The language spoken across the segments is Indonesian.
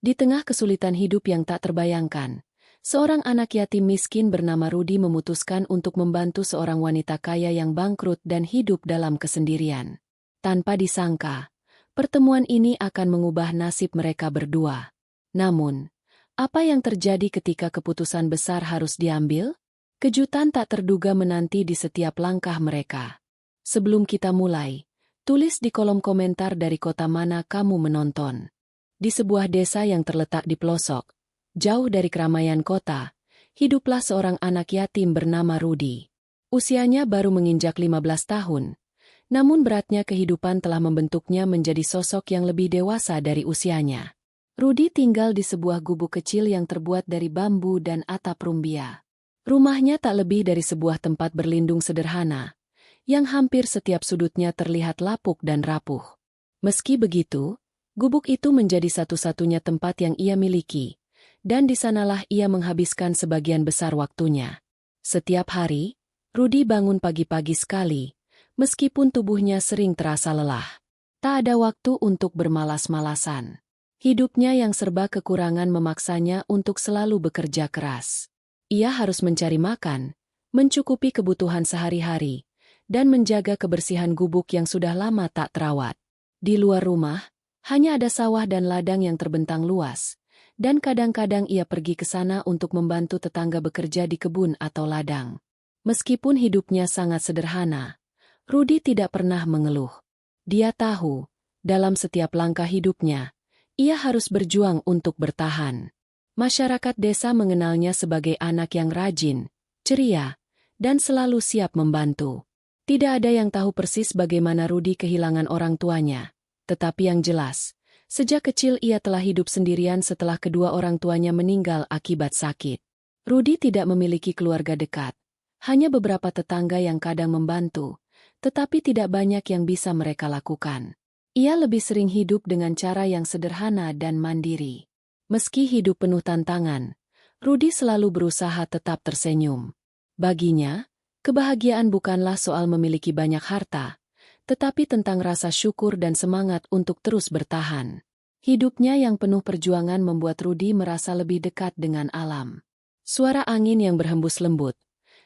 Di tengah kesulitan hidup yang tak terbayangkan, seorang anak yatim miskin bernama Rudi memutuskan untuk membantu seorang wanita kaya yang bangkrut dan hidup dalam kesendirian. Tanpa disangka, pertemuan ini akan mengubah nasib mereka berdua. Namun, apa yang terjadi ketika keputusan besar harus diambil? Kejutan tak terduga menanti di setiap langkah mereka. Sebelum kita mulai, tulis di kolom komentar dari kota mana kamu menonton. Di sebuah desa yang terletak di pelosok, jauh dari keramaian kota, hiduplah seorang anak yatim bernama Rudi. Usianya baru menginjak 15 tahun, namun beratnya kehidupan telah membentuknya menjadi sosok yang lebih dewasa dari usianya. Rudi tinggal di sebuah gubuk kecil yang terbuat dari bambu dan atap rumbia. Rumahnya tak lebih dari sebuah tempat berlindung sederhana, yang hampir setiap sudutnya terlihat lapuk dan rapuh. Meski begitu, gubuk itu menjadi satu-satunya tempat yang ia miliki, dan di sanalah ia menghabiskan sebagian besar waktunya. Setiap hari, Rudi bangun pagi-pagi sekali, meskipun tubuhnya sering terasa lelah. Tak ada waktu untuk bermalas-malasan. Hidupnya yang serba kekurangan memaksanya untuk selalu bekerja keras. Ia harus mencari makan, mencukupi kebutuhan sehari-hari, dan menjaga kebersihan gubuk yang sudah lama tak terawat. Di luar rumah, hanya ada sawah dan ladang yang terbentang luas, dan kadang-kadang ia pergi ke sana untuk membantu tetangga bekerja di kebun atau ladang. Meskipun hidupnya sangat sederhana, Rudi tidak pernah mengeluh. Dia tahu, dalam setiap langkah hidupnya, ia harus berjuang untuk bertahan. Masyarakat desa mengenalnya sebagai anak yang rajin, ceria, dan selalu siap membantu. Tidak ada yang tahu persis bagaimana Rudi kehilangan orang tuanya, tetapi yang jelas, sejak kecil ia telah hidup sendirian setelah kedua orang tuanya meninggal akibat sakit. Rudi tidak memiliki keluarga dekat, hanya beberapa tetangga yang kadang membantu, tetapi tidak banyak yang bisa mereka lakukan. Ia lebih sering hidup dengan cara yang sederhana dan mandiri. Meski hidup penuh tantangan, Rudi selalu berusaha tetap tersenyum. Baginya, kebahagiaan bukanlah soal memiliki banyak harta, tetapi tentang rasa syukur dan semangat untuk terus bertahan. Hidupnya yang penuh perjuangan membuat Rudi merasa lebih dekat dengan alam. Suara angin yang berhembus lembut,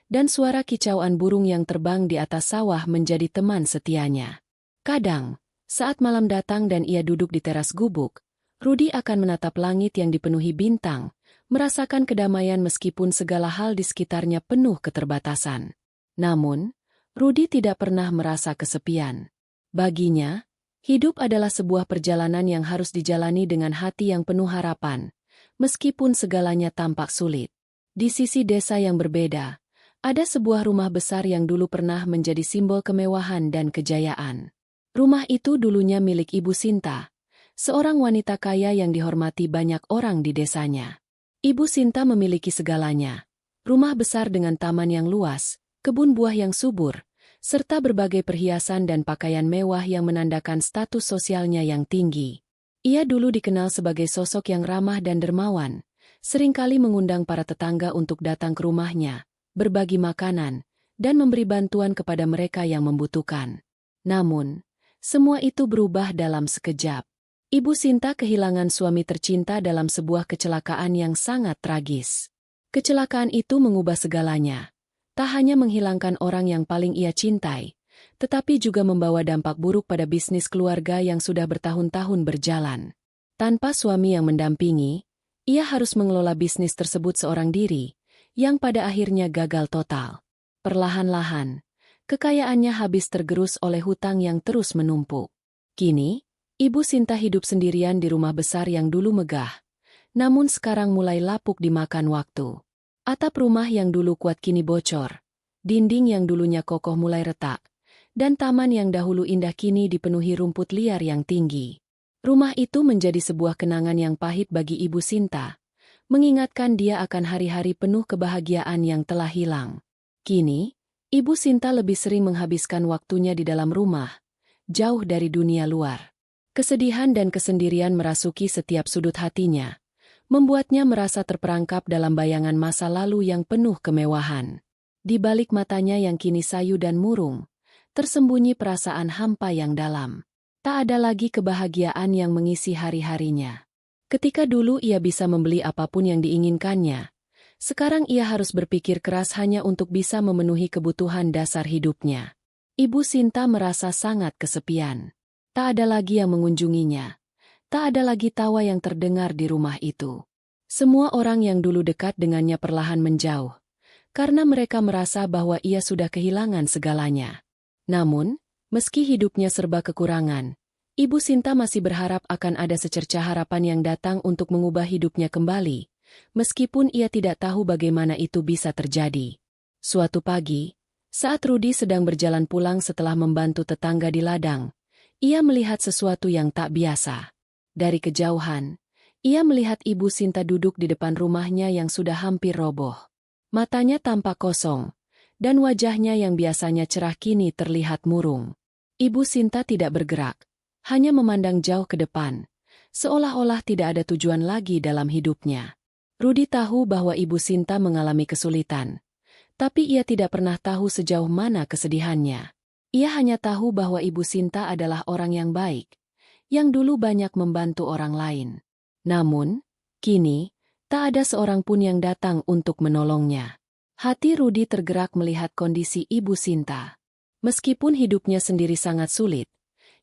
dan suara kicauan burung yang terbang di atas sawah menjadi teman setianya. Kadang, saat malam datang dan ia duduk di teras gubuk, Rudi akan menatap langit yang dipenuhi bintang, merasakan kedamaian meskipun segala hal di sekitarnya penuh keterbatasan. Namun, Rudi tidak pernah merasa kesepian. Baginya, hidup adalah sebuah perjalanan yang harus dijalani dengan hati yang penuh harapan, meskipun segalanya tampak sulit. Di sisi desa yang berbeda, ada sebuah rumah besar yang dulu pernah menjadi simbol kemewahan dan kejayaan. Rumah itu dulunya milik Ibu Sinta, seorang wanita kaya yang dihormati banyak orang di desanya. Ibu Sinta memiliki segalanya, rumah besar dengan taman yang luas, kebun buah yang subur, serta berbagai perhiasan dan pakaian mewah yang menandakan status sosialnya yang tinggi. Ia dulu dikenal sebagai sosok yang ramah dan dermawan, seringkali mengundang para tetangga untuk datang ke rumahnya, berbagi makanan, dan memberi bantuan kepada mereka yang membutuhkan. Namun, semua itu berubah dalam sekejap. Ibu Sinta kehilangan suami tercinta dalam sebuah kecelakaan yang sangat tragis. Kecelakaan itu mengubah segalanya. Tak hanya menghilangkan orang yang paling ia cintai, tetapi juga membawa dampak buruk pada bisnis keluarga yang sudah bertahun-tahun berjalan. Tanpa suami yang mendampingi, ia harus mengelola bisnis tersebut seorang diri, yang pada akhirnya gagal total. Perlahan-lahan, kekayaannya habis tergerus oleh hutang yang terus menumpuk. Kini, Ibu Sinta hidup sendirian di rumah besar yang dulu megah, namun sekarang mulai lapuk dimakan waktu. Atap rumah yang dulu kuat kini bocor, dinding yang dulunya kokoh mulai retak, dan taman yang dahulu indah kini dipenuhi rumput liar yang tinggi. Rumah itu menjadi sebuah kenangan yang pahit bagi Ibu Sinta, mengingatkan dia akan hari-hari penuh kebahagiaan yang telah hilang. Kini, Ibu Sinta lebih sering menghabiskan waktunya di dalam rumah, jauh dari dunia luar. Kesedihan dan kesendirian merasuki setiap sudut hatinya, membuatnya merasa terperangkap dalam bayangan masa lalu yang penuh kemewahan. Di balik matanya yang kini sayu dan murung, tersembunyi perasaan hampa yang dalam. Tak ada lagi kebahagiaan yang mengisi hari-harinya. Ketika dulu ia bisa membeli apapun yang diinginkannya, sekarang ia harus berpikir keras hanya untuk bisa memenuhi kebutuhan dasar hidupnya. Ibu Sinta merasa sangat kesepian. Tak ada lagi yang mengunjunginya. Tak ada lagi tawa yang terdengar di rumah itu. Semua orang yang dulu dekat dengannya perlahan menjauh, karena mereka merasa bahwa ia sudah kehilangan segalanya. Namun, meski hidupnya serba kekurangan, Ibu Sinta masih berharap akan ada secercah harapan yang datang untuk mengubah hidupnya kembali, meskipun ia tidak tahu bagaimana itu bisa terjadi. Suatu pagi, saat Rudi sedang berjalan pulang setelah membantu tetangga di ladang, ia melihat sesuatu yang tak biasa. Dari kejauhan, ia melihat Ibu Sinta duduk di depan rumahnya yang sudah hampir roboh. Matanya tampak kosong, dan wajahnya yang biasanya cerah kini terlihat murung. Ibu Sinta tidak bergerak, hanya memandang jauh ke depan, seolah-olah tidak ada tujuan lagi dalam hidupnya. Rudi tahu bahwa Ibu Sinta mengalami kesulitan, tapi ia tidak pernah tahu sejauh mana kesedihannya. Ia hanya tahu bahwa Ibu Sinta adalah orang yang baik, yang dulu banyak membantu orang lain. Namun, kini, tak ada seorang pun yang datang untuk menolongnya. Hati Rudi tergerak melihat kondisi Ibu Sinta. Meskipun hidupnya sendiri sangat sulit,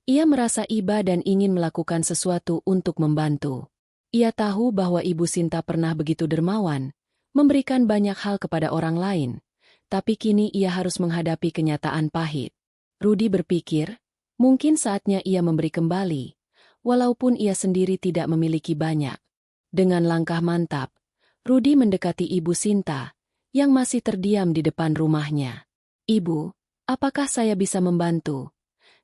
ia merasa iba dan ingin melakukan sesuatu untuk membantu. Ia tahu bahwa Ibu Sinta pernah begitu dermawan, memberikan banyak hal kepada orang lain, tapi kini ia harus menghadapi kenyataan pahit. Rudi berpikir, mungkin saatnya ia memberi kembali, walaupun ia sendiri tidak memiliki banyak. Dengan langkah mantap, Rudi mendekati Ibu Sinta, yang masih terdiam di depan rumahnya. "Ibu, apakah saya bisa membantu?"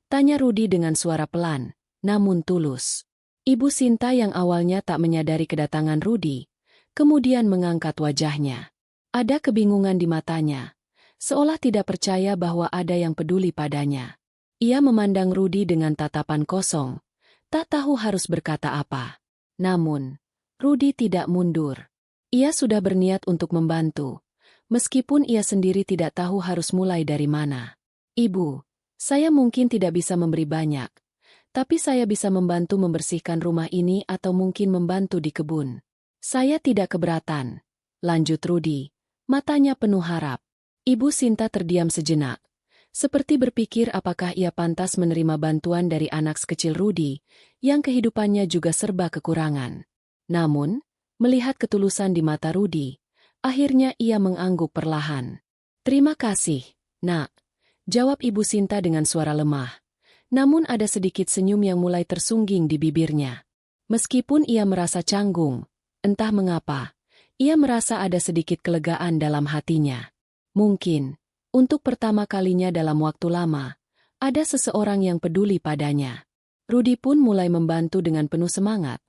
tanya Rudi dengan suara pelan, namun tulus. Ibu Sinta yang awalnya tak menyadari kedatangan Rudi, kemudian mengangkat wajahnya. Ada kebingungan di matanya, seolah tidak percaya bahwa ada yang peduli padanya. Ia memandang Rudi dengan tatapan kosong, tak tahu harus berkata apa. Namun, Rudi tidak mundur. Ia sudah berniat untuk membantu, meskipun ia sendiri tidak tahu harus mulai dari mana. "Ibu, saya mungkin tidak bisa memberi banyak, tapi saya bisa membantu membersihkan rumah ini atau mungkin membantu di kebun. Saya tidak keberatan," lanjut Rudi, matanya penuh harap. Ibu Sinta terdiam sejenak, seperti berpikir apakah ia pantas menerima bantuan dari anak sekecil Rudi, yang kehidupannya juga serba kekurangan. Namun, melihat ketulusan di mata Rudi, akhirnya ia mengangguk perlahan. "Terima kasih, Nak," jawab Ibu Sinta dengan suara lemah. Namun ada sedikit senyum yang mulai tersungging di bibirnya. Meskipun ia merasa canggung, entah mengapa, ia merasa ada sedikit kelegaan dalam hatinya. Mungkin, untuk pertama kalinya dalam waktu lama, ada seseorang yang peduli padanya. Rudi pun mulai membantu dengan penuh semangat,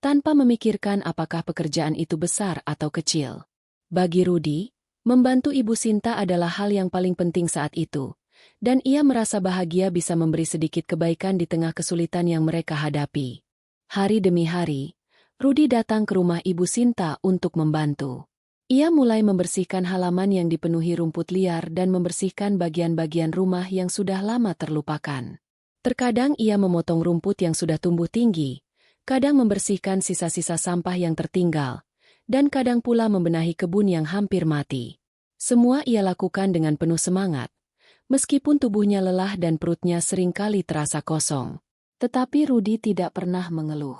tanpa memikirkan apakah pekerjaan itu besar atau kecil. Bagi Rudi, membantu Ibu Sinta adalah hal yang paling penting saat itu, dan ia merasa bahagia bisa memberi sedikit kebaikan di tengah kesulitan yang mereka hadapi. Hari demi hari, Rudi datang ke rumah Ibu Sinta untuk membantu. Ia mulai membersihkan halaman yang dipenuhi rumput liar dan membersihkan bagian-bagian rumah yang sudah lama terlupakan. Terkadang ia memotong rumput yang sudah tumbuh tinggi, kadang membersihkan sisa-sisa sampah yang tertinggal, dan kadang pula membenahi kebun yang hampir mati. Semua ia lakukan dengan penuh semangat, meskipun tubuhnya lelah dan perutnya seringkali terasa kosong. Tetapi Rudi tidak pernah mengeluh.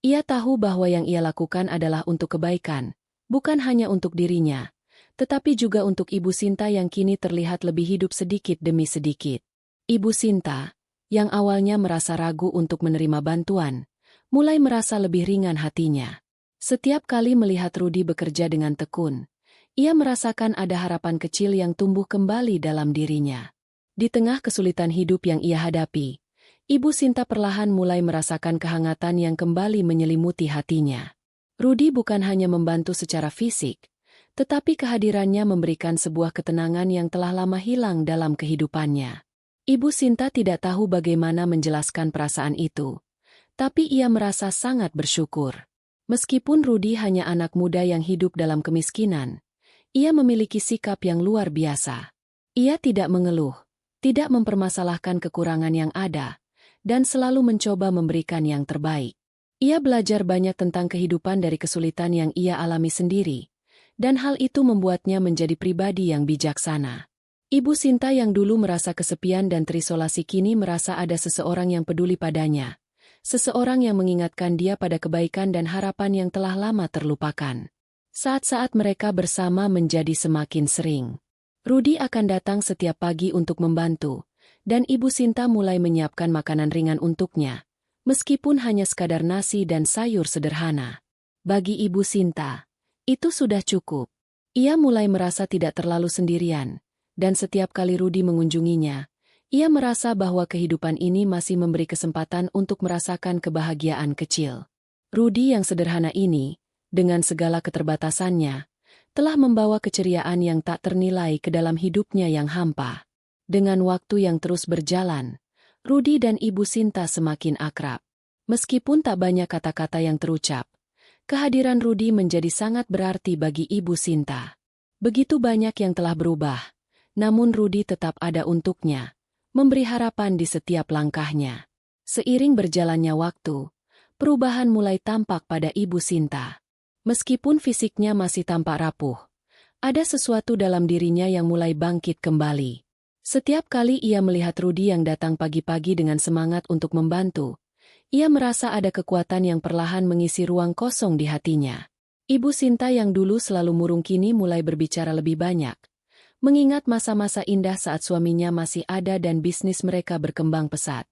Ia tahu bahwa yang ia lakukan adalah untuk kebaikan, bukan hanya untuk dirinya, tetapi juga untuk Ibu Sinta yang kini terlihat lebih hidup sedikit demi sedikit. Ibu Sinta, yang awalnya merasa ragu untuk menerima bantuan, mulai merasa lebih ringan hatinya. Setiap kali melihat Rudi bekerja dengan tekun, ia merasakan ada harapan kecil yang tumbuh kembali dalam dirinya. Di tengah kesulitan hidup yang ia hadapi, Ibu Sinta perlahan mulai merasakan kehangatan yang kembali menyelimuti hatinya. Rudi bukan hanya membantu secara fisik, tetapi kehadirannya memberikan sebuah ketenangan yang telah lama hilang dalam kehidupannya. Ibu Sinta tidak tahu bagaimana menjelaskan perasaan itu, tapi ia merasa sangat bersyukur. Meskipun Rudi hanya anak muda yang hidup dalam kemiskinan, ia memiliki sikap yang luar biasa. Ia tidak mengeluh, tidak mempermasalahkan kekurangan yang ada, dan selalu mencoba memberikan yang terbaik. Ia belajar banyak tentang kehidupan dari kesulitan yang ia alami sendiri, dan hal itu membuatnya menjadi pribadi yang bijaksana. Ibu Sinta yang dulu merasa kesepian dan terisolasi kini merasa ada seseorang yang peduli padanya. Seseorang yang mengingatkan dia pada kebaikan dan harapan yang telah lama terlupakan. Saat-saat mereka bersama menjadi semakin sering. Rudy akan datang setiap pagi untuk membantu, dan Ibu Sinta mulai menyiapkan makanan ringan untuknya. Meskipun hanya sekadar nasi dan sayur sederhana. Bagi Ibu Sinta, itu sudah cukup. Ia mulai merasa tidak terlalu sendirian, dan setiap kali Rudy mengunjunginya, ia merasa bahwa kehidupan ini masih memberi kesempatan untuk merasakan kebahagiaan kecil. Rudy yang sederhana ini, dengan segala keterbatasannya, telah membawa keceriaan yang tak ternilai ke dalam hidupnya yang hampa. Dengan waktu yang terus berjalan, Rudy dan Ibu Sinta semakin akrab. Meskipun tak banyak kata-kata yang terucap, kehadiran Rudy menjadi sangat berarti bagi Ibu Sinta. Begitu banyak yang telah berubah, namun Rudy tetap ada untuknya, memberi harapan di setiap langkahnya. Seiring berjalannya waktu, perubahan mulai tampak pada Ibu Sinta. Meskipun fisiknya masih tampak rapuh, ada sesuatu dalam dirinya yang mulai bangkit kembali. Setiap kali ia melihat Rudy yang datang pagi-pagi dengan semangat untuk membantu, ia merasa ada kekuatan yang perlahan mengisi ruang kosong di hatinya. Ibu Sinta yang dulu selalu murung kini mulai berbicara lebih banyak, mengingat masa-masa indah saat suaminya masih ada dan bisnis mereka berkembang pesat.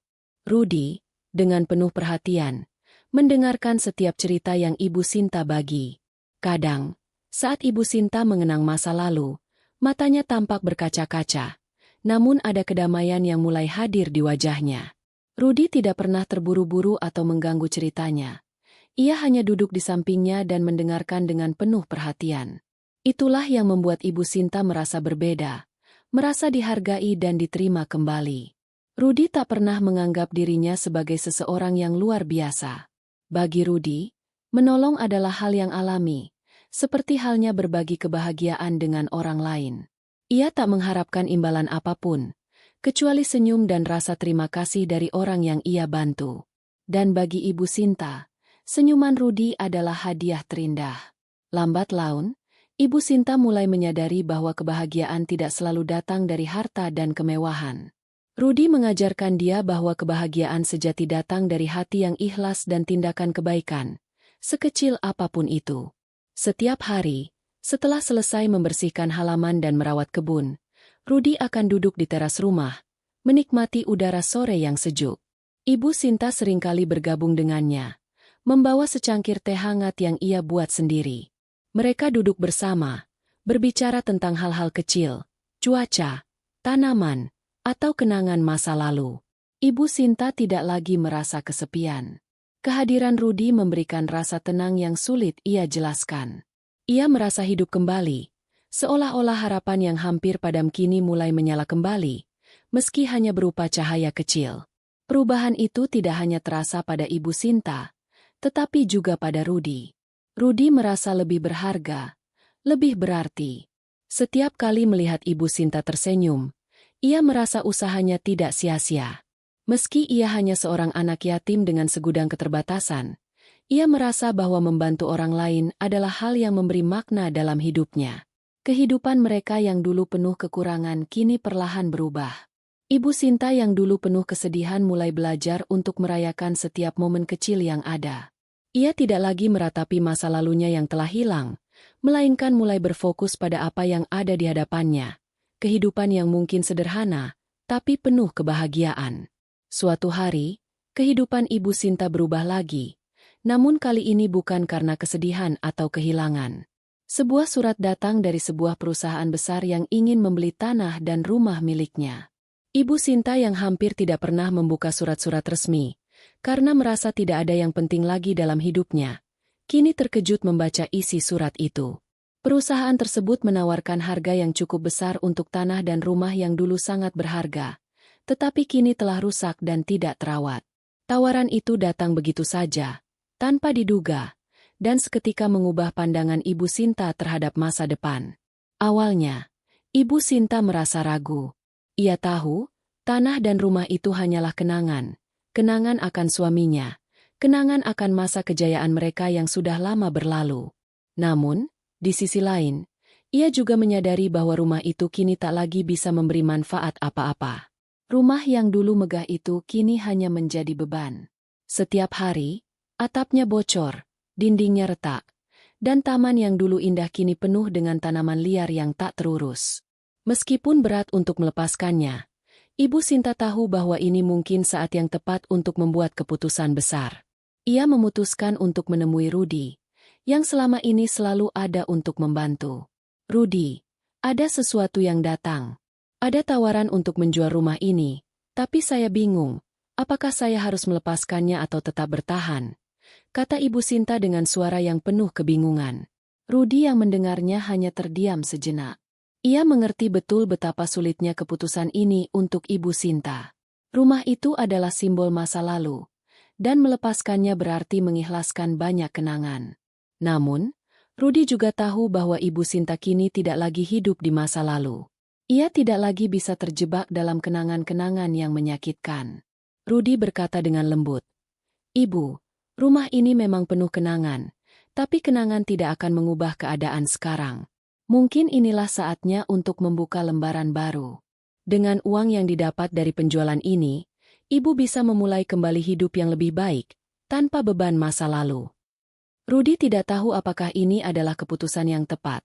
Rudy, dengan penuh perhatian, mendengarkan setiap cerita yang Ibu Sinta bagi. Kadang, saat Ibu Sinta mengenang masa lalu, matanya tampak berkaca-kaca. Namun ada kedamaian yang mulai hadir di wajahnya. Rudy tidak pernah terburu-buru atau mengganggu ceritanya. Ia hanya duduk di sampingnya dan mendengarkan dengan penuh perhatian. Itulah yang membuat Ibu Sinta merasa berbeda, merasa dihargai dan diterima kembali. Rudy tak pernah menganggap dirinya sebagai seseorang yang luar biasa. Bagi Rudy, menolong adalah hal yang alami, seperti halnya berbagi kebahagiaan dengan orang lain. Ia tak mengharapkan imbalan apapun, kecuali senyum dan rasa terima kasih dari orang yang ia bantu. Dan bagi Ibu Sinta, senyuman Rudy adalah hadiah terindah. Lambat laun, Ibu Sinta mulai menyadari bahwa kebahagiaan tidak selalu datang dari harta dan kemewahan. Rudy mengajarkan dia bahwa kebahagiaan sejati datang dari hati yang ikhlas dan tindakan kebaikan, sekecil apapun itu. Setiap hari, setelah selesai membersihkan halaman dan merawat kebun, Rudy akan duduk di teras rumah, menikmati udara sore yang sejuk. Ibu Sinta seringkali bergabung dengannya, membawa secangkir teh hangat yang ia buat sendiri. Mereka duduk bersama, berbicara tentang hal-hal kecil, cuaca, tanaman, atau kenangan masa lalu. Ibu Sinta tidak lagi merasa kesepian. Kehadiran Rudy memberikan rasa tenang yang sulit ia jelaskan. Ia merasa hidup kembali, seolah-olah harapan yang hampir padam kini mulai menyala kembali, meski hanya berupa cahaya kecil. Perubahan itu tidak hanya terasa pada Ibu Sinta, tetapi juga pada Rudy. Rudy merasa lebih berharga, lebih berarti. Setiap kali melihat Ibu Sinta tersenyum, ia merasa usahanya tidak sia-sia. Meski ia hanya seorang anak yatim dengan segudang keterbatasan, ia merasa bahwa membantu orang lain adalah hal yang memberi makna dalam hidupnya. Kehidupan mereka yang dulu penuh kekurangan kini perlahan berubah. Ibu Sinta yang dulu penuh kesedihan mulai belajar untuk merayakan setiap momen kecil yang ada. Ia tidak lagi meratapi masa lalunya yang telah hilang, melainkan mulai berfokus pada apa yang ada di hadapannya. Kehidupan yang mungkin sederhana, tapi penuh kebahagiaan. Suatu hari, kehidupan Ibu Sinta berubah lagi. Namun kali ini bukan karena kesedihan atau kehilangan. Sebuah surat datang dari sebuah perusahaan besar yang ingin membeli tanah dan rumah miliknya. Ibu Sinta yang hampir tidak pernah membuka surat-surat resmi, karena merasa tidak ada yang penting lagi dalam hidupnya, kini terkejut membaca isi surat itu. Perusahaan tersebut menawarkan harga yang cukup besar untuk tanah dan rumah yang dulu sangat berharga, tetapi kini telah rusak dan tidak terawat. Tawaran itu datang begitu saja, tanpa diduga, dan seketika mengubah pandangan Ibu Sinta terhadap masa depan. Awalnya, Ibu Sinta merasa ragu. Ia tahu, tanah dan rumah itu hanyalah kenangan akan suaminya, kenangan akan masa kejayaan mereka yang sudah lama berlalu. Namun, di sisi lain, ia juga menyadari bahwa rumah itu kini tak lagi bisa memberi manfaat apa-apa. Rumah yang dulu megah itu kini hanya menjadi beban. Setiap hari, atapnya bocor, dindingnya retak, dan taman yang dulu indah kini penuh dengan tanaman liar yang tak terurus. Meskipun berat untuk melepaskannya, Ibu Sinta tahu bahwa ini mungkin saat yang tepat untuk membuat keputusan besar. Ia memutuskan untuk menemui Rudy, yang selama ini selalu ada untuk membantu. Rudy, ada sesuatu yang datang. Ada tawaran untuk menjual rumah ini, tapi saya bingung, apakah saya harus melepaskannya atau tetap bertahan? Kata Ibu Sinta dengan suara yang penuh kebingungan. Rudy yang mendengarnya hanya terdiam sejenak. Ia mengerti betul betapa sulitnya keputusan ini untuk Ibu Sinta. Rumah itu adalah simbol masa lalu, dan melepaskannya berarti mengikhlaskan banyak kenangan. Namun, Rudy juga tahu bahwa Ibu Sinta kini tidak lagi hidup di masa lalu. Ia tidak lagi bisa terjebak dalam kenangan-kenangan yang menyakitkan. Rudy berkata dengan lembut, "Ibu, rumah ini memang penuh kenangan, tapi kenangan tidak akan mengubah keadaan sekarang. Mungkin inilah saatnya untuk membuka lembaran baru. Dengan uang yang didapat dari penjualan ini, Ibu bisa memulai kembali hidup yang lebih baik, tanpa beban masa lalu." Rudy tidak tahu apakah ini adalah keputusan yang tepat.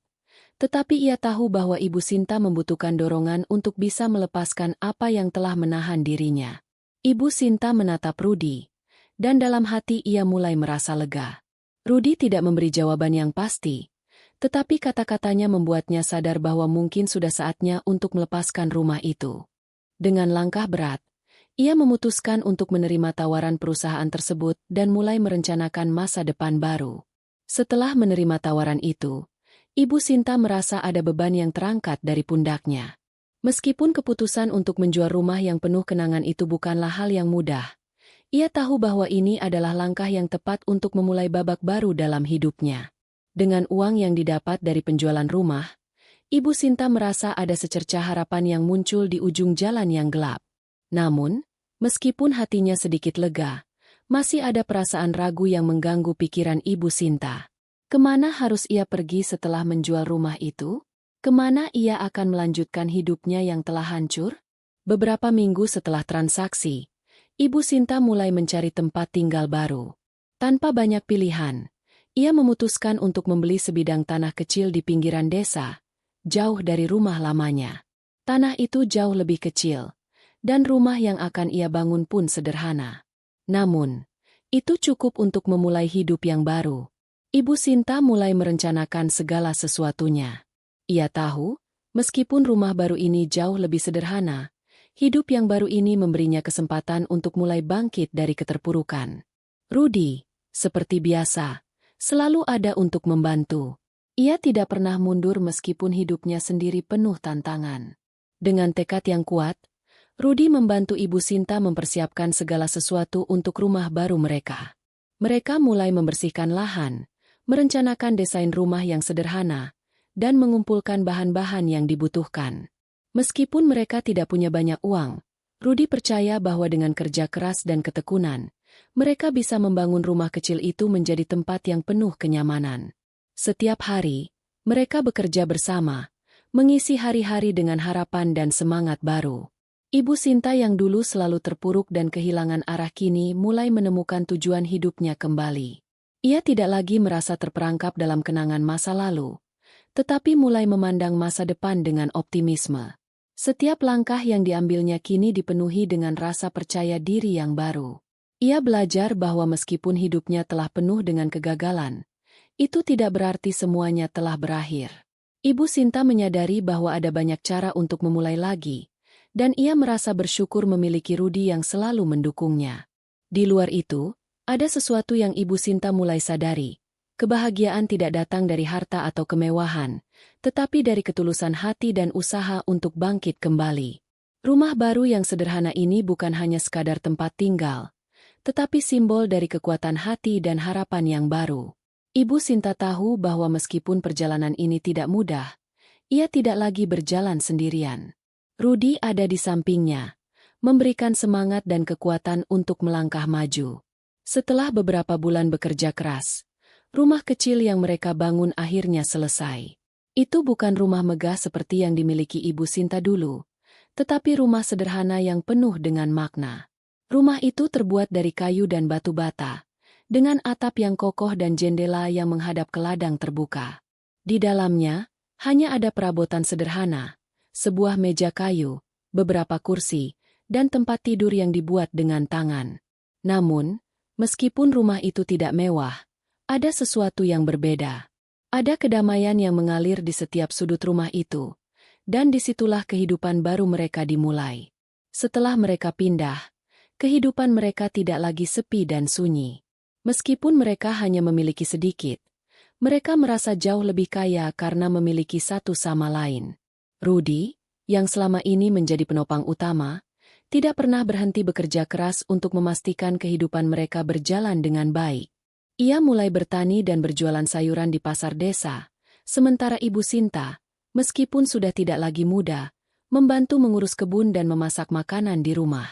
Tetapi ia tahu bahwa Ibu Sinta membutuhkan dorongan untuk bisa melepaskan apa yang telah menahan dirinya. Ibu Sinta menatap Rudy, dan dalam hati ia mulai merasa lega. Rudy tidak memberi jawaban yang pasti, tetapi kata-katanya membuatnya sadar bahwa mungkin sudah saatnya untuk melepaskan rumah itu. Dengan langkah berat, ia memutuskan untuk menerima tawaran perusahaan tersebut dan mulai merencanakan masa depan baru. Setelah menerima tawaran itu, Ibu Sinta merasa ada beban yang terangkat dari pundaknya. Meskipun keputusan untuk menjual rumah yang penuh kenangan itu bukanlah hal yang mudah, ia tahu bahwa ini adalah langkah yang tepat untuk memulai babak baru dalam hidupnya. Dengan uang yang didapat dari penjualan rumah, Ibu Sinta merasa ada secercah harapan yang muncul di ujung jalan yang gelap. Namun, meskipun hatinya sedikit lega, masih ada perasaan ragu yang mengganggu pikiran Ibu Sinta. Kemana harus ia pergi setelah menjual rumah itu? Kemana ia akan melanjutkan hidupnya yang telah hancur? Beberapa minggu setelah transaksi, Ibu Sinta mulai mencari tempat tinggal baru. Tanpa banyak pilihan, ia memutuskan untuk membeli sebidang tanah kecil di pinggiran desa, jauh dari rumah lamanya. Tanah itu jauh lebih kecil, dan rumah yang akan ia bangun pun sederhana. Namun, itu cukup untuk memulai hidup yang baru. Ibu Sinta mulai merencanakan segala sesuatunya. Ia tahu, meskipun rumah baru ini jauh lebih sederhana, hidup yang baru ini memberinya kesempatan untuk mulai bangkit dari keterpurukan. Rudy, seperti biasa, selalu ada untuk membantu. Ia tidak pernah mundur meskipun hidupnya sendiri penuh tantangan. Dengan tekad yang kuat, Rudy membantu Ibu Sinta mempersiapkan segala sesuatu untuk rumah baru mereka. Mereka mulai membersihkan lahan, merencanakan desain rumah yang sederhana, dan mengumpulkan bahan-bahan yang dibutuhkan. Meskipun mereka tidak punya banyak uang, Rudy percaya bahwa dengan kerja keras dan ketekunan, mereka bisa membangun rumah kecil itu menjadi tempat yang penuh kenyamanan. Setiap hari, mereka bekerja bersama, mengisi hari-hari dengan harapan dan semangat baru. Ibu Sinta yang dulu selalu terpuruk dan kehilangan arah kini mulai menemukan tujuan hidupnya kembali. Ia tidak lagi merasa terperangkap dalam kenangan masa lalu, tetapi mulai memandang masa depan dengan optimisme. Setiap langkah yang diambilnya kini dipenuhi dengan rasa percaya diri yang baru. Ia belajar bahwa meskipun hidupnya telah penuh dengan kegagalan, itu tidak berarti semuanya telah berakhir. Ibu Sinta menyadari bahwa ada banyak cara untuk memulai lagi, dan ia merasa bersyukur memiliki Rudy yang selalu mendukungnya. Di luar itu, ada sesuatu yang Ibu Sinta mulai sadari. Kebahagiaan tidak datang dari harta atau kemewahan, tetapi dari ketulusan hati dan usaha untuk bangkit kembali. Rumah baru yang sederhana ini bukan hanya sekadar tempat tinggal, tetapi simbol dari kekuatan hati dan harapan yang baru. Ibu Sinta tahu bahwa meskipun perjalanan ini tidak mudah, ia tidak lagi berjalan sendirian. Rudy ada di sampingnya, memberikan semangat dan kekuatan untuk melangkah maju. Setelah beberapa bulan bekerja keras, rumah kecil yang mereka bangun akhirnya selesai. Itu bukan rumah megah seperti yang dimiliki Ibu Sinta dulu, tetapi rumah sederhana yang penuh dengan makna. Rumah itu terbuat dari kayu dan batu bata, dengan atap yang kokoh dan jendela yang menghadap ke ladang terbuka. Di dalamnya, hanya ada perabotan sederhana, sebuah meja kayu, beberapa kursi, dan tempat tidur yang dibuat dengan tangan. Namun, meskipun rumah itu tidak mewah, ada sesuatu yang berbeda. Ada kedamaian yang mengalir di setiap sudut rumah itu, dan disitulah kehidupan baru mereka dimulai. Setelah mereka pindah, kehidupan mereka tidak lagi sepi dan sunyi. Meskipun mereka hanya memiliki sedikit, mereka merasa jauh lebih kaya karena memiliki satu sama lain. Rudy, yang selama ini menjadi penopang utama, tidak pernah berhenti bekerja keras untuk memastikan kehidupan mereka berjalan dengan baik. Ia mulai bertani dan berjualan sayuran di pasar desa, sementara Ibu Sinta, meskipun sudah tidak lagi muda, membantu mengurus kebun dan memasak makanan di rumah.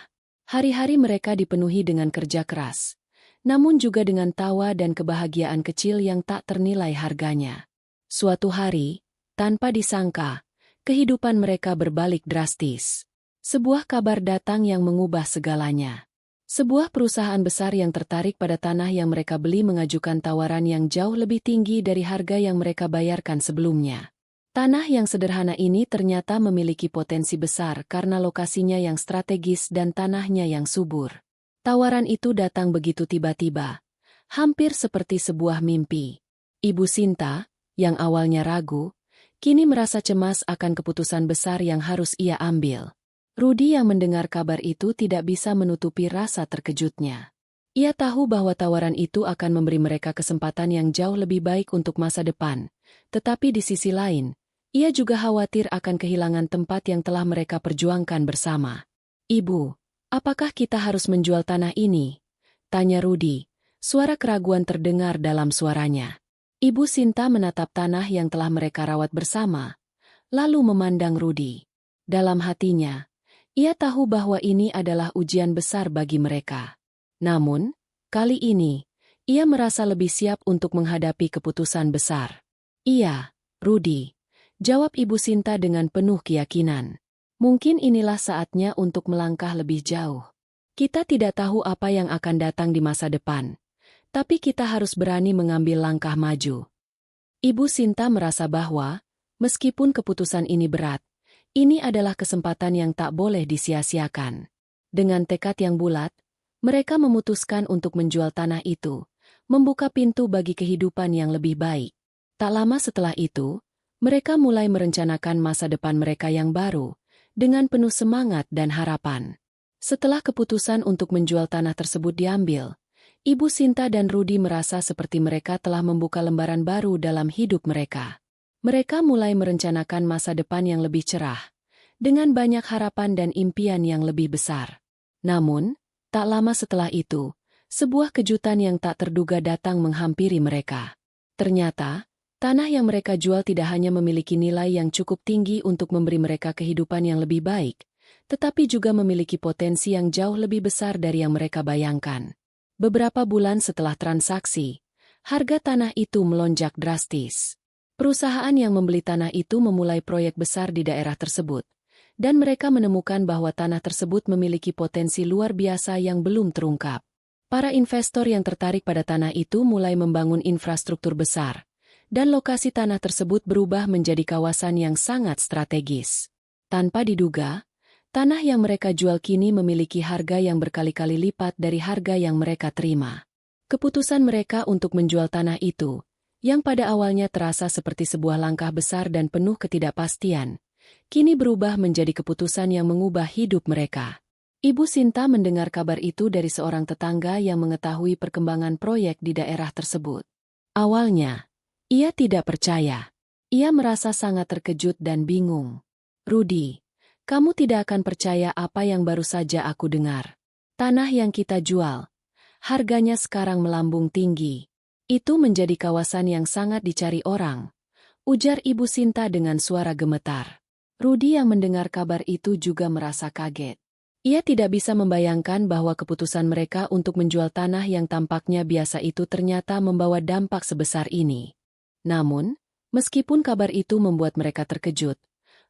Hari-hari mereka dipenuhi dengan kerja keras, namun juga dengan tawa dan kebahagiaan kecil yang tak ternilai harganya. Suatu hari, tanpa disangka, kehidupan mereka berbalik drastis. Sebuah kabar datang yang mengubah segalanya. Sebuah perusahaan besar yang tertarik pada tanah yang mereka beli mengajukan tawaran yang jauh lebih tinggi dari harga yang mereka bayarkan sebelumnya. Tanah yang sederhana ini ternyata memiliki potensi besar karena lokasinya yang strategis dan tanahnya yang subur. Tawaran itu datang begitu tiba-tiba, hampir seperti sebuah mimpi. Ibu Sinta, yang awalnya ragu, kini merasa cemas akan keputusan besar yang harus ia ambil. Rudy yang mendengar kabar itu tidak bisa menutupi rasa terkejutnya. Ia tahu bahwa tawaran itu akan memberi mereka kesempatan yang jauh lebih baik untuk masa depan, tetapi di sisi lain, ia juga khawatir akan kehilangan tempat yang telah mereka perjuangkan bersama. "Ibu, apakah kita harus menjual tanah ini?" tanya Rudy. Suara keraguan terdengar dalam suaranya. Ibu Sinta menatap tanah yang telah mereka rawat bersama, lalu memandang Rudy. Dalam hatinya, ia tahu bahwa ini adalah ujian besar bagi mereka. Namun, kali ini, ia merasa lebih siap untuk menghadapi keputusan besar. "Iya, Rudy," jawab Ibu Sinta dengan penuh keyakinan. "Mungkin inilah saatnya untuk melangkah lebih jauh. Kita tidak tahu apa yang akan datang di masa depan, tapi kita harus berani mengambil langkah maju." Ibu Sinta merasa bahwa, meskipun keputusan ini berat, ini adalah kesempatan yang tak boleh disia-siakan. Dengan tekad yang bulat, mereka memutuskan untuk menjual tanah itu, membuka pintu bagi kehidupan yang lebih baik. Tak lama setelah itu, mereka mulai merencanakan masa depan mereka yang baru, dengan penuh semangat dan harapan. Setelah keputusan untuk menjual tanah tersebut diambil, Ibu Sinta dan Rudy merasa seperti mereka telah membuka lembaran baru dalam hidup mereka. Mereka mulai merencanakan masa depan yang lebih cerah, dengan banyak harapan dan impian yang lebih besar. Namun, tak lama setelah itu, sebuah kejutan yang tak terduga datang menghampiri mereka. Ternyata, tanah yang mereka jual tidak hanya memiliki nilai yang cukup tinggi untuk memberi mereka kehidupan yang lebih baik, tetapi juga memiliki potensi yang jauh lebih besar dari yang mereka bayangkan. Beberapa bulan setelah transaksi, harga tanah itu melonjak drastis. Perusahaan yang membeli tanah itu memulai proyek besar di daerah tersebut, dan mereka menemukan bahwa tanah tersebut memiliki potensi luar biasa yang belum terungkap. Para investor yang tertarik pada tanah itu mulai membangun infrastruktur besar, dan lokasi tanah tersebut berubah menjadi kawasan yang sangat strategis. Tanpa diduga, tanah yang mereka jual kini memiliki harga yang berkali-kali lipat dari harga yang mereka terima. Keputusan mereka untuk menjual tanah itu, yang pada awalnya terasa seperti sebuah langkah besar dan penuh ketidakpastian, kini berubah menjadi keputusan yang mengubah hidup mereka. Ibu Sinta mendengar kabar itu dari seorang tetangga yang mengetahui perkembangan proyek di daerah tersebut. Awalnya, ia tidak percaya. Ia merasa sangat terkejut dan bingung. "Rudy, kamu tidak akan percaya apa yang baru saja aku dengar. Tanah yang kita jual, harganya sekarang melambung tinggi. Itu menjadi kawasan yang sangat dicari orang," ujar Ibu Sinta dengan suara gemetar. Rudy yang mendengar kabar itu juga merasa kaget. Ia tidak bisa membayangkan bahwa keputusan mereka untuk menjual tanah yang tampaknya biasa itu ternyata membawa dampak sebesar ini. Namun, meskipun kabar itu membuat mereka terkejut,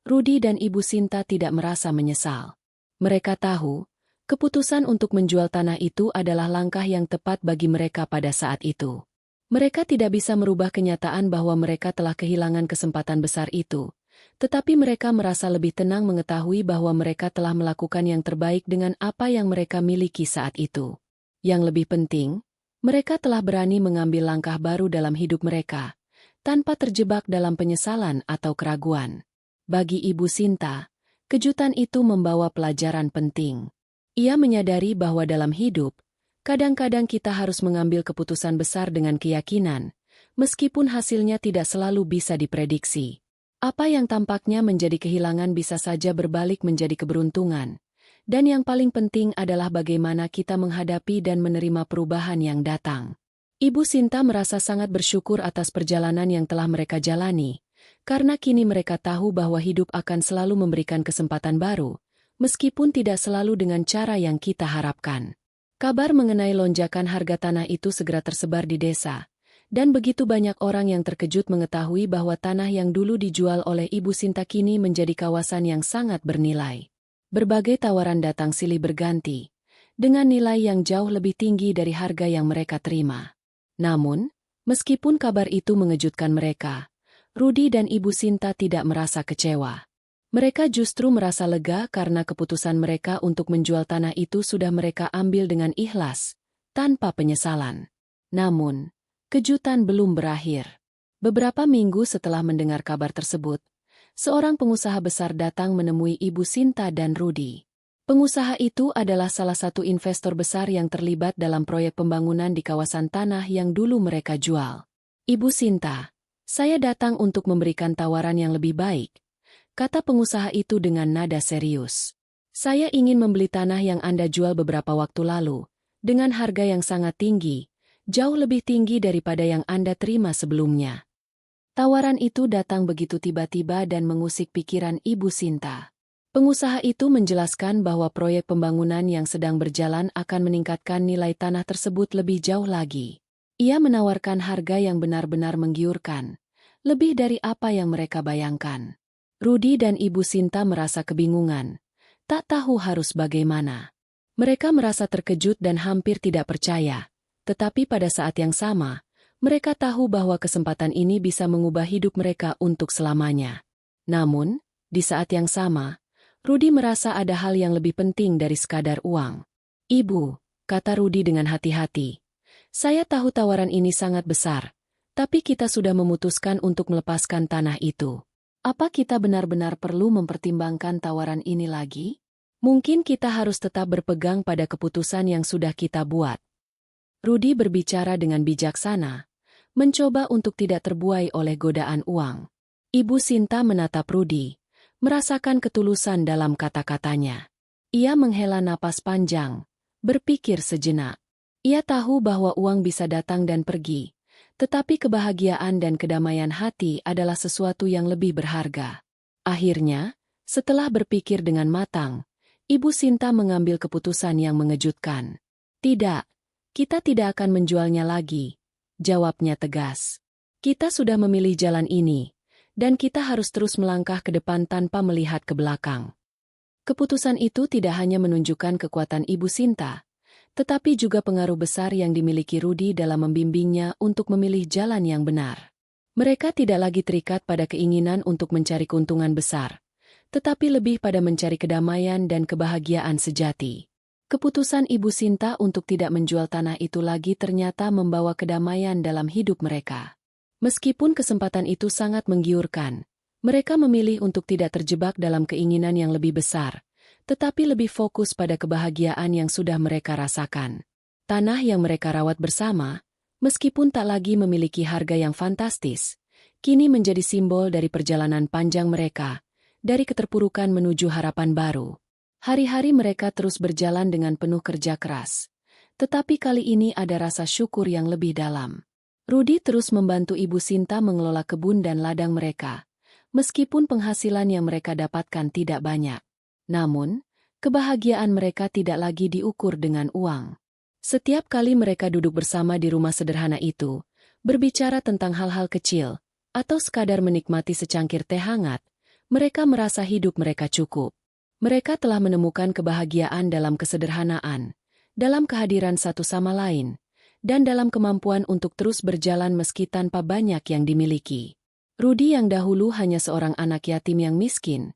Rudy dan Ibu Sinta tidak merasa menyesal. Mereka tahu, keputusan untuk menjual tanah itu adalah langkah yang tepat bagi mereka pada saat itu. Mereka tidak bisa merubah kenyataan bahwa mereka telah kehilangan kesempatan besar itu. Tetapi mereka merasa lebih tenang mengetahui bahwa mereka telah melakukan yang terbaik dengan apa yang mereka miliki saat itu. Yang lebih penting, mereka telah berani mengambil langkah baru dalam hidup mereka, tanpa terjebak dalam penyesalan atau keraguan. Bagi Ibu Sinta, kejutan itu membawa pelajaran penting. Ia menyadari bahwa dalam hidup, kadang-kadang kita harus mengambil keputusan besar dengan keyakinan, meskipun hasilnya tidak selalu bisa diprediksi. Apa yang tampaknya menjadi kehilangan bisa saja berbalik menjadi keberuntungan. Dan yang paling penting adalah bagaimana kita menghadapi dan menerima perubahan yang datang. Ibu Sinta merasa sangat bersyukur atas perjalanan yang telah mereka jalani, karena kini mereka tahu bahwa hidup akan selalu memberikan kesempatan baru, meskipun tidak selalu dengan cara yang kita harapkan. Kabar mengenai lonjakan harga tanah itu segera tersebar di desa. Dan begitu banyak orang yang terkejut mengetahui bahwa tanah yang dulu dijual oleh Ibu Sinta kini menjadi kawasan yang sangat bernilai. Berbagai tawaran datang silih berganti, dengan nilai yang jauh lebih tinggi dari harga yang mereka terima. Namun, meskipun kabar itu mengejutkan mereka, Rudy dan Ibu Sinta tidak merasa kecewa. Mereka justru merasa lega karena keputusan mereka untuk menjual tanah itu sudah mereka ambil dengan ikhlas, tanpa penyesalan. Namun, kejutan belum berakhir. Beberapa minggu setelah mendengar kabar tersebut, seorang pengusaha besar datang menemui Ibu Sinta dan Rudy. Pengusaha itu adalah salah satu investor besar yang terlibat dalam proyek pembangunan di kawasan tanah yang dulu mereka jual. Ibu Sinta, saya datang untuk memberikan tawaran yang lebih baik, kata pengusaha itu dengan nada serius. Saya ingin membeli tanah yang Anda jual beberapa waktu lalu, dengan harga yang sangat tinggi, jauh lebih tinggi daripada yang Anda terima sebelumnya. Tawaran itu datang begitu tiba-tiba dan mengusik pikiran Ibu Sinta. Pengusaha itu menjelaskan bahwa proyek pembangunan yang sedang berjalan akan meningkatkan nilai tanah tersebut lebih jauh lagi. Ia menawarkan harga yang benar-benar menggiurkan, lebih dari apa yang mereka bayangkan. Rudy dan Ibu Sinta merasa kebingungan, tak tahu harus bagaimana. Mereka merasa terkejut dan hampir tidak percaya. Tetapi pada saat yang sama, mereka tahu bahwa kesempatan ini bisa mengubah hidup mereka untuk selamanya. Namun, di saat yang sama, Rudy merasa ada hal yang lebih penting dari sekadar uang. Ibu, kata Rudy dengan hati-hati, saya tahu tawaran ini sangat besar, tapi kita sudah memutuskan untuk melepaskan tanah itu. Apa kita benar-benar perlu mempertimbangkan tawaran ini lagi? Mungkin kita harus tetap berpegang pada keputusan yang sudah kita buat. Rudy berbicara dengan bijaksana, mencoba untuk tidak terbuai oleh godaan uang. Ibu Sinta menatap Rudy, merasakan ketulusan dalam kata-katanya. Ia menghela napas panjang, berpikir sejenak. Ia tahu bahwa uang bisa datang dan pergi, tetapi kebahagiaan dan kedamaian hati adalah sesuatu yang lebih berharga. Akhirnya, setelah berpikir dengan matang, Ibu Sinta mengambil keputusan yang mengejutkan. Tidak. Kita tidak akan menjualnya lagi, jawabnya tegas. Kita sudah memilih jalan ini, dan kita harus terus melangkah ke depan tanpa melihat ke belakang. Keputusan itu tidak hanya menunjukkan kekuatan Ibu Sinta, tetapi juga pengaruh besar yang dimiliki Rudy dalam membimbingnya untuk memilih jalan yang benar. Mereka tidak lagi terikat pada keinginan untuk mencari keuntungan besar, tetapi lebih pada mencari kedamaian dan kebahagiaan sejati. Keputusan Ibu Sinta untuk tidak menjual tanah itu lagi ternyata membawa kedamaian dalam hidup mereka. Meskipun kesempatan itu sangat menggiurkan, mereka memilih untuk tidak terjebak dalam keinginan yang lebih besar, tetapi lebih fokus pada kebahagiaan yang sudah mereka rasakan. Tanah yang mereka rawat bersama, meskipun tak lagi memiliki harga yang fantastis, kini menjadi simbol dari perjalanan panjang mereka, dari keterpurukan menuju harapan baru. Hari-hari mereka terus berjalan dengan penuh kerja keras. Tetapi kali ini ada rasa syukur yang lebih dalam. Rudy terus membantu Ibu Sinta mengelola kebun dan ladang mereka, meskipun penghasilan yang mereka dapatkan tidak banyak. Namun, Kebahagiaan mereka tidak lagi diukur dengan uang. Setiap kali mereka duduk bersama di rumah sederhana itu, berbicara tentang hal-hal kecil, atau sekadar menikmati secangkir teh hangat, mereka merasa hidup mereka cukup. Mereka telah menemukan kebahagiaan dalam kesederhanaan, dalam kehadiran satu sama lain, dan dalam kemampuan untuk terus berjalan meski tanpa banyak yang dimiliki. Rudy yang dahulu hanya seorang anak yatim yang miskin,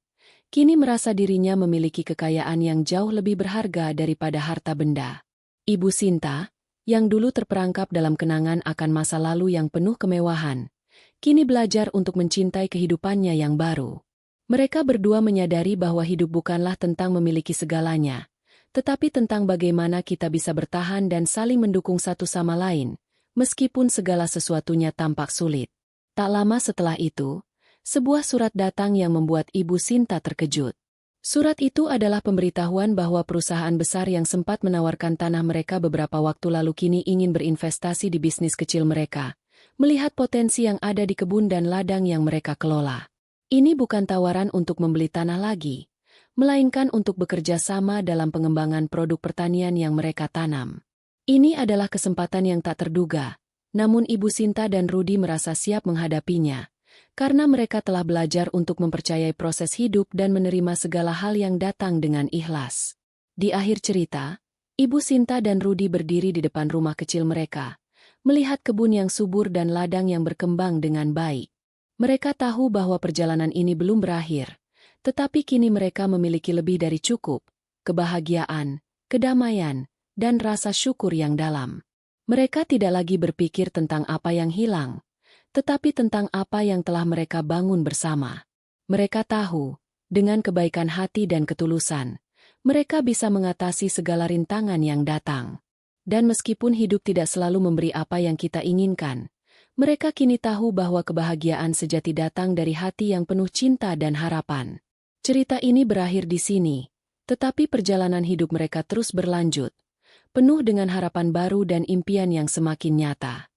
kini merasa dirinya memiliki kekayaan yang jauh lebih berharga daripada harta benda. Ibu Sinta, yang dulu terperangkap dalam kenangan akan masa lalu yang penuh kemewahan, kini belajar untuk mencintai kehidupannya yang baru. Mereka berdua menyadari bahwa hidup bukanlah tentang memiliki segalanya, tetapi tentang bagaimana kita bisa bertahan dan saling mendukung satu sama lain, meskipun segala sesuatunya tampak sulit. Tak lama setelah itu, sebuah surat datang yang membuat Ibu Sinta terkejut. Surat itu adalah pemberitahuan bahwa perusahaan besar yang sempat menawarkan tanah mereka beberapa waktu lalu kini ingin berinvestasi di bisnis kecil mereka, melihat potensi yang ada di kebun dan ladang yang mereka kelola. Ini bukan tawaran untuk membeli tanah lagi, melainkan untuk bekerja sama dalam pengembangan produk pertanian yang mereka tanam. Ini adalah kesempatan yang tak terduga, namun Ibu Sinta dan Rudy merasa siap menghadapinya, karena mereka telah belajar untuk mempercayai proses hidup dan menerima segala hal yang datang dengan ikhlas. Di akhir cerita, Ibu Sinta dan Rudy berdiri di depan rumah kecil mereka, melihat kebun yang subur dan ladang yang berkembang dengan baik. Mereka tahu bahwa perjalanan ini belum berakhir, tetapi kini mereka memiliki lebih dari cukup, kebahagiaan, kedamaian, dan rasa syukur yang dalam. Mereka tidak lagi berpikir tentang apa yang hilang, tetapi tentang apa yang telah mereka bangun bersama. Mereka tahu, dengan kebaikan hati dan ketulusan, mereka bisa mengatasi segala rintangan yang datang. Dan meskipun hidup tidak selalu memberi apa yang kita inginkan, mereka kini tahu bahwa kebahagiaan sejati datang dari hati yang penuh cinta dan harapan. Cerita ini berakhir di sini, tetapi perjalanan hidup mereka terus berlanjut, penuh dengan harapan baru dan impian yang semakin nyata.